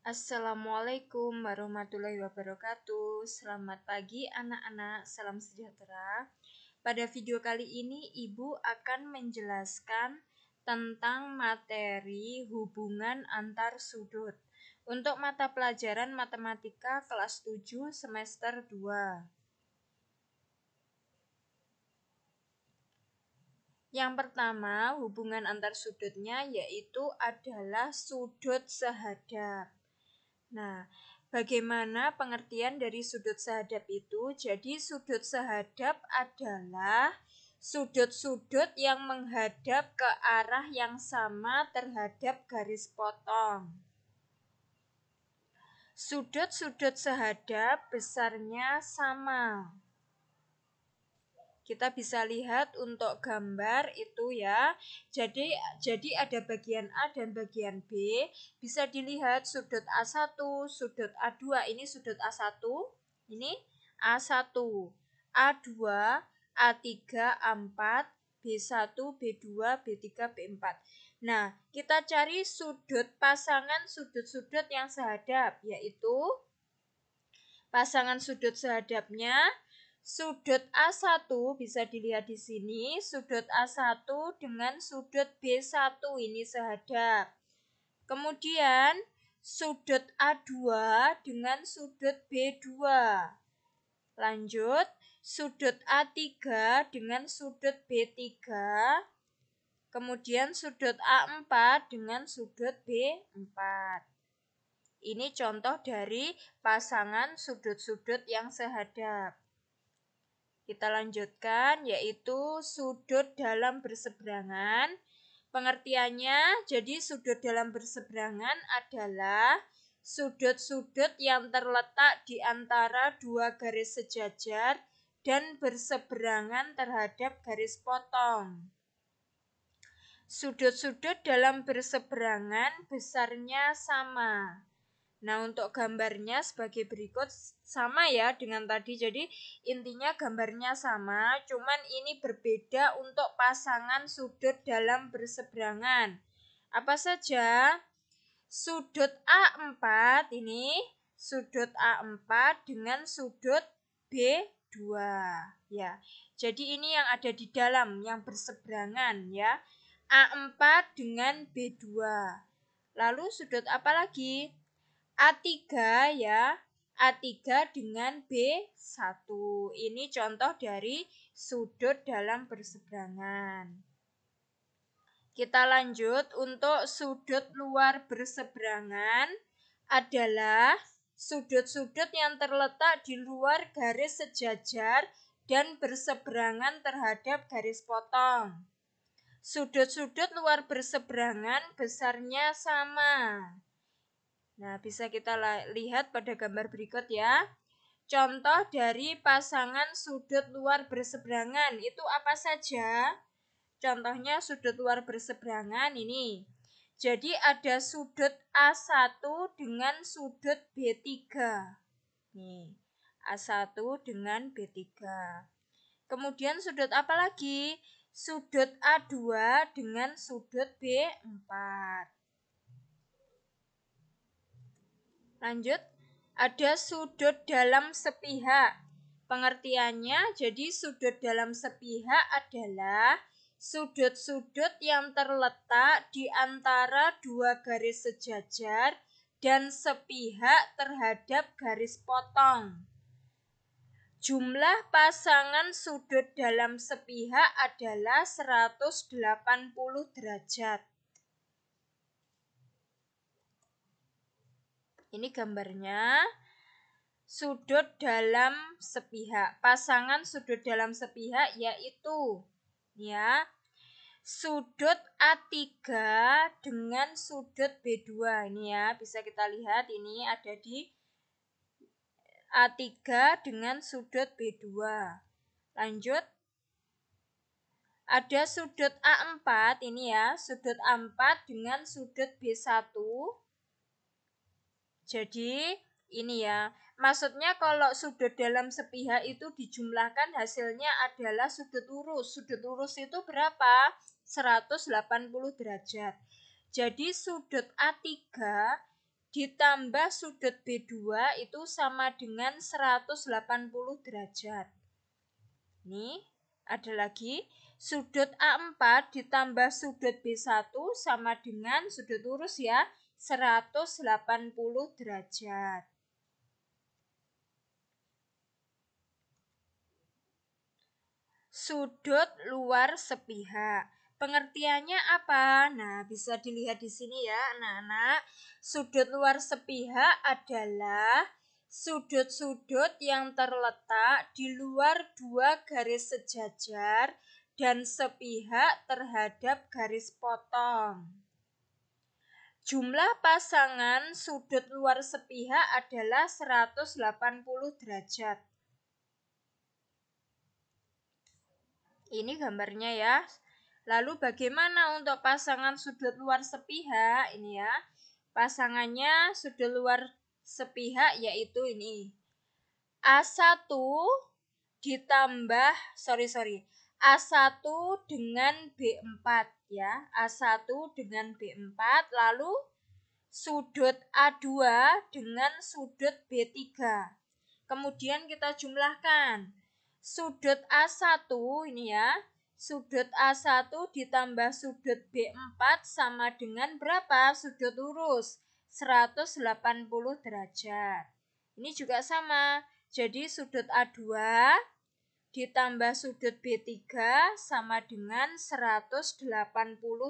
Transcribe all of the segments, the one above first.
Assalamualaikum warahmatullahi wabarakatuh. Selamat pagi anak-anak, salam sejahtera. Pada video kali ini Ibu akan menjelaskan tentang materi hubungan antar sudut untuk mata pelajaran matematika kelas 7 semester 2. Yang pertama, hubungan antar sudutnya yaitu adalah sudut sehadap. Nah, bagaimana pengertian dari sudut sehadap itu? Jadi, sudut sehadap adalah sudut-sudut yang menghadap ke arah yang sama terhadap garis potong. Sudut-sudut sehadap besarnya sama. Kita bisa lihat untuk gambar itu ya. Jadi ada bagian A dan bagian B. Bisa dilihat sudut A1, sudut A2. Ini sudut A1, ini A1, A2, A3, A4, B1, B2, B3, B4. Nah, kita cari sudut pasangan sudut-sudut yang sehadap, yaitu pasangan sudut sehadapnya sudut A1 bisa dilihat di sini, sudut A1 dengan sudut B1 ini sehadap. Kemudian sudut A2 dengan sudut B2. Lanjut, sudut A3 dengan sudut B3. Kemudian sudut A4 dengan sudut B4. Ini contoh dari pasangan sudut-sudut yang sehadap. Kita lanjutkan, yaitu sudut dalam berseberangan. Pengertiannya, jadi sudut dalam berseberangan adalah sudut-sudut yang terletak di antara dua garis sejajar dan berseberangan terhadap garis potong. Sudut-sudut dalam berseberangan besarnya sama. Nah, untuk gambarnya sebagai berikut sama ya dengan tadi. Jadi intinya gambarnya sama, cuman ini berbeda untuk pasangan sudut dalam berseberangan. Apa saja? Sudut A4 ini, sudut A4 dengan sudut B2 ya. Jadi ini yang ada di dalam yang berseberangan ya. A4 dengan B2. Lalu sudut apa lagi? A3 ya, A3 dengan B1. Ini contoh dari sudut dalam berseberangan. Kita lanjut, untuk sudut luar berseberangan adalah sudut-sudut yang terletak di luar garis sejajar dan berseberangan terhadap garis potong. Sudut-sudut luar berseberangan besarnya sama. Nah, bisa kita lihat pada gambar berikut ya. Contoh dari pasangan sudut luar berseberangan itu apa saja? Contohnya sudut luar berseberangan ini. Jadi ada sudut A1 dengan sudut B3. Nih, A1 dengan B3. Kemudian sudut apa lagi? Sudut A2 dengan sudut B4. Lanjut, ada sudut dalam sepihak. Pengertiannya, jadi sudut dalam sepihak adalah sudut-sudut yang terletak di antara dua garis sejajar dan sepihak terhadap garis potong. Jumlah pasangan sudut dalam sepihak adalah 180 derajat. Ini gambarnya. Sudut dalam sepihak. Pasangan sudut dalam sepihak yaitu ya, sudut A3 dengan sudut B2. Ini ya, bisa kita lihat ini ada di A3 dengan sudut B2. Lanjut, ada sudut A4 ini ya, sudut A4 dengan sudut B1. Jadi ini ya, maksudnya kalau sudut dalam sepihak itu dijumlahkan hasilnya adalah sudut lurus. Sudut lurus itu berapa? 180 derajat. Jadi sudut A3 ditambah sudut B2 itu sama dengan 180 derajat. Nih, ada lagi. Sudut A4 ditambah sudut B1 sama dengan sudut lurus ya, 180 derajat. Sudut luar sepihak. Pengertiannya apa? Nah, bisa dilihat di sini ya, anak-anak. Sudut luar sepihak adalah sudut-sudut yang terletak di luar dua garis sejajar dan sepihak terhadap garis potong. Jumlah pasangan sudut luar sepihak adalah 180 derajat. Ini gambarnya ya. Lalu bagaimana untuk pasangan sudut luar sepihak? Ini ya. Pasangannya sudut luar sepihak yaitu ini. A1 ditambah A1 dengan B4 ya. A1 dengan B4 lalu sudut A2 dengan sudut B3. Kemudian kita jumlahkan. Sudut A1 ini ya. Sudut A1 ditambah sudut B4 sama dengan berapa? Sudut lurus 180 derajat. Ini juga sama. Jadi sudut A2 ditambah sudut B3 sama dengan 180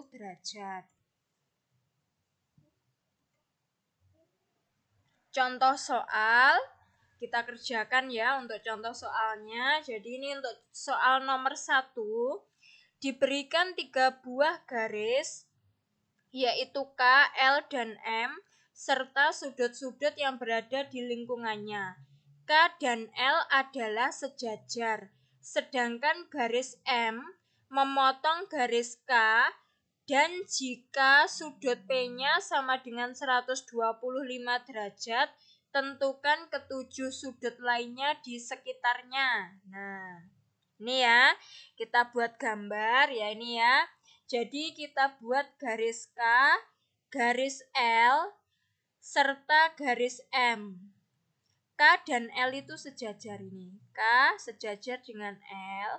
derajat. Contoh soal kita kerjakan ya untuk contoh soalnya. Jadi ini untuk soal nomor 1 diberikan 3 buah garis yaitu K, L, dan M serta sudut-sudut yang berada di lingkungannya. K dan L adalah sejajar, sedangkan garis M memotong garis K dan jika sudut P-nya sama dengan 125 derajat, tentukan ketujuh sudut lainnya di sekitarnya. Nah, ini ya, kita buat gambar ya ini ya. Jadi kita buat garis K, garis L, serta garis M. K dan L itu sejajar ini. K sejajar dengan L.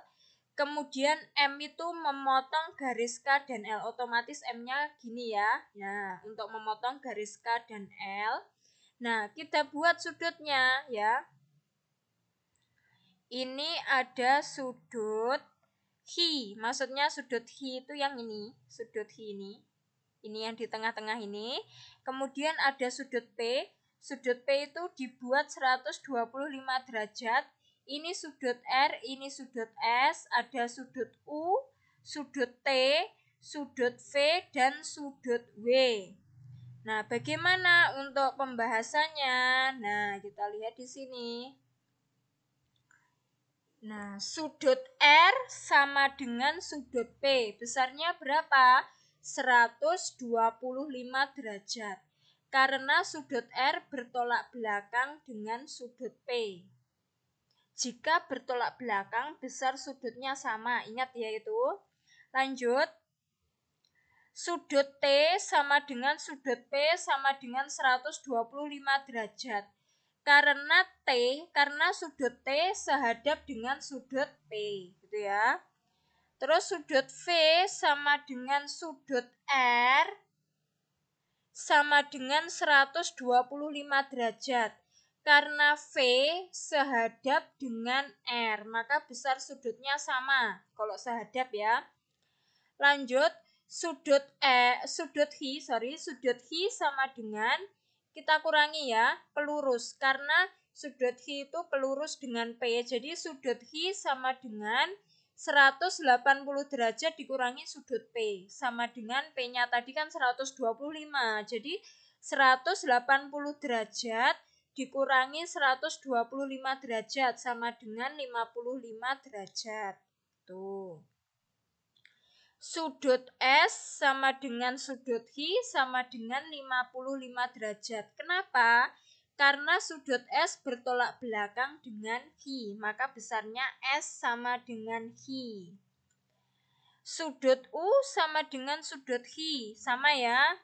Kemudian M itu memotong garis K dan L. Otomatis M-nya gini ya. Nah, untuk memotong garis K dan L. Nah, kita buat sudutnya ya. Ini ada sudut Hi. Maksudnya sudut Hi itu yang ini. Sudut Hi ini. Ini yang di tengah-tengah ini. Kemudian ada sudut P. Sudut P itu dibuat 125 derajat. Ini sudut R, ini sudut S, ada sudut U, sudut T, sudut V, dan sudut W. Nah, bagaimana untuk pembahasannya? Nah, kita lihat di sini. Nah, sudut R sama dengan sudut P. Besarnya berapa? 125 derajat. Karena sudut R bertolak belakang dengan sudut P. Jika bertolak belakang, besar sudutnya sama. Ingat ya itu. Lanjut. Sudut T sama dengan sudut P sama dengan 125 derajat. Karena sudut T sehadap dengan sudut P, gitu ya. Terus sudut V sama dengan sudut R sama dengan 125 derajat. Karena V sehadap dengan R, maka besar sudutnya sama kalau sehadap ya. Lanjut, sudut Hi sama dengan kita kurangi ya, pelurus karena sudut Hi itu pelurus dengan P. Jadi sudut Hi sama dengan 180 derajat dikurangi sudut P sama dengan P-nya tadi kan 125. Jadi 180 derajat dikurangi 125 derajat sama dengan 55 derajat. Tuh. Sudut S sama dengan sudut Hi sama dengan 55 derajat. Kenapa? Karena sudut S bertolak belakang dengan Hi, maka besarnya S sama dengan Hi. Sudut U sama dengan sudut Hi, sama ya.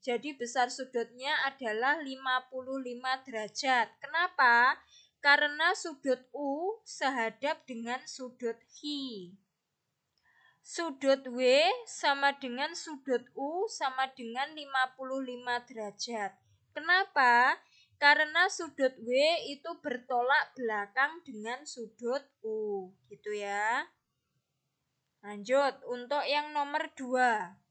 Jadi besar sudutnya adalah 55 derajat. Kenapa? Karena sudut U sehadap dengan sudut Hi. Sudut W sama dengan sudut U sama dengan 55 derajat. Kenapa? Karena sudut W itu bertolak belakang dengan sudut U. Gitu ya. Lanjut, untuk yang nomor 2.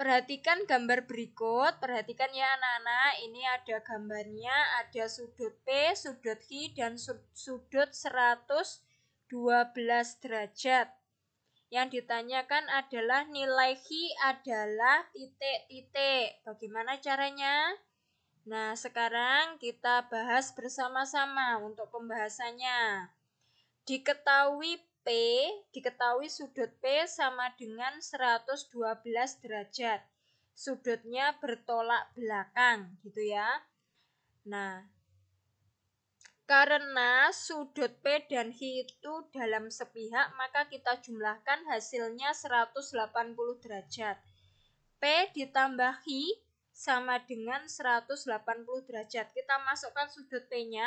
Perhatikan gambar berikut, perhatikan ya anak-anak, ini ada gambarnya, ada sudut P, sudut Hi, dan sudut 112 derajat. Yang ditanyakan adalah nilai Hi adalah titik-titik. Bagaimana caranya? Nah, sekarang kita bahas bersama-sama untuk pembahasannya. Diketahui sudut P sama dengan 112 derajat. Sudutnya bertolak belakang, gitu ya. Nah, karena sudut P dan Hi itu dalam sepihak, maka kita jumlahkan hasilnya 180 derajat. P ditambah Hi sama dengan 180 derajat. Kita masukkan sudut P-nya.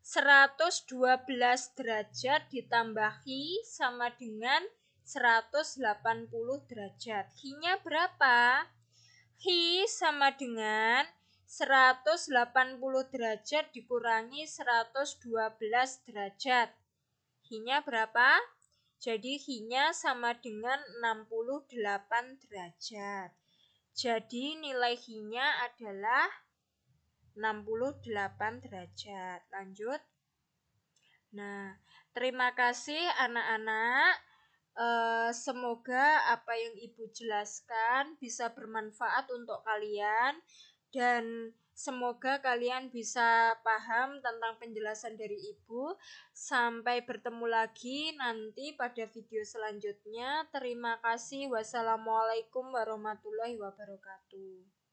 112 derajat ditambah Hi sama dengan 180 derajat. Hi-nya berapa? Hi sama dengan 180 derajat dikurangi 112 derajat. Hi-nya berapa? Jadi Hi-nya sama dengan 68 derajat. Jadi nilai Hi-nya adalah 68 derajat. Lanjut. Nah, terima kasih anak-anak. Semoga apa yang Ibu jelaskan bisa bermanfaat untuk kalian dan semoga kalian bisa paham tentang penjelasan dari Ibu. Sampai bertemu lagi nanti pada video selanjutnya. Terima kasih. Wassalamualaikum warahmatullahi wabarakatuh.